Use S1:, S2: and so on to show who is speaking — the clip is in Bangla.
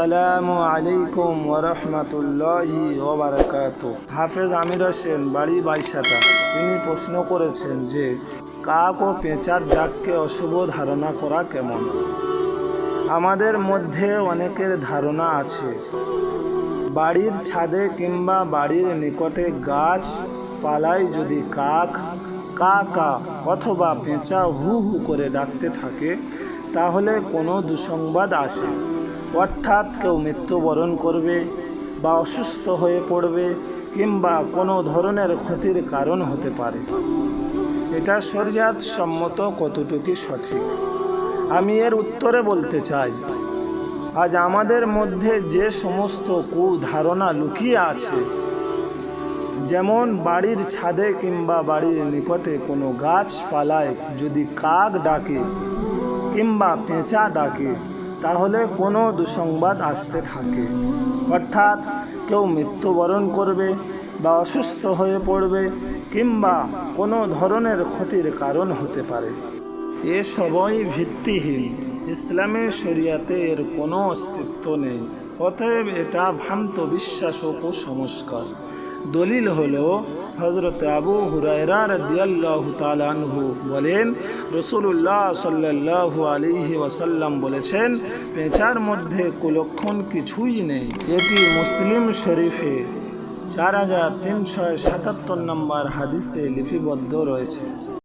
S1: আসসালামু আলাইকুম ওয়া রাহমাতুল্লাহি ওয়া বারাকাতুহু। হাফেজ আমির হোসেন, বাড়ি বাইশাটা, তিনি প্রশ্ন করেছেন যে কাক ও পেঁচার ডাককে অশুভ ধারণা করা কেমন। আমাদের মধ্যে অনেকের ধারণা আছে বাড়ির ছাদে কিংবা বাড়ির নিকটে গাছ পালায় যদি কাক কা কা অথবা পেঁচা হু হু করে ডাকতে থাকে তাহলে কোনো দুঃসংবাদ আসে, অর্থাৎ কেউ মৃত্যুবরণ করবে বা অসুস্থ হয়ে পড়বে কিংবা কোনো ধরনের ক্ষতির কারণ হতে পারে। এটা শরিয়াত সম্মত কতটুকু সঠিক আমি এর উত্তরে বলতে চাই, আজ আমাদের মধ্যে যে সমস্ত কুধারণা লুকিয়ে আছে, যেমন বাড়ির ছাদে কিংবা বাড়ির নিকটে কোনো গাছপালায় যদি কাক ডাকে কিংবা পেঁচা ডাকে তাহলে কোনো দুঃসংবাদ আসতে থাকে, অর্থাৎ কেউ মৃত্যুবরণ করবে বা অসুস্থ হয়ে পড়বে কিংবা কোনো ধরনের ক্ষতির কারণ হতে পারে। এ সবই ভিত্তিহীন, ইসলামে শরিয়াতে এর কোনো অস্তিত্ব নেই। অতএব এটা ভ্রান্ত বিশ্বাস ও কুসংস্কার। দলিল হলো হযরত আবু হুরায়রা রাদিয়াল্লাহু তাআলা আনহু বলেন, রাসূলুল্লাহ সাল্লাল্লাহু আলাইহি ওয়াসাল্লাম বলেছেন, পেঁচার মধ্যে কুলক্ষণ কিছুই নেই। এটি মুসলিম শরীফে 4377 নম্বর হাদিসে লিপিবদ্ধ রয়েছে।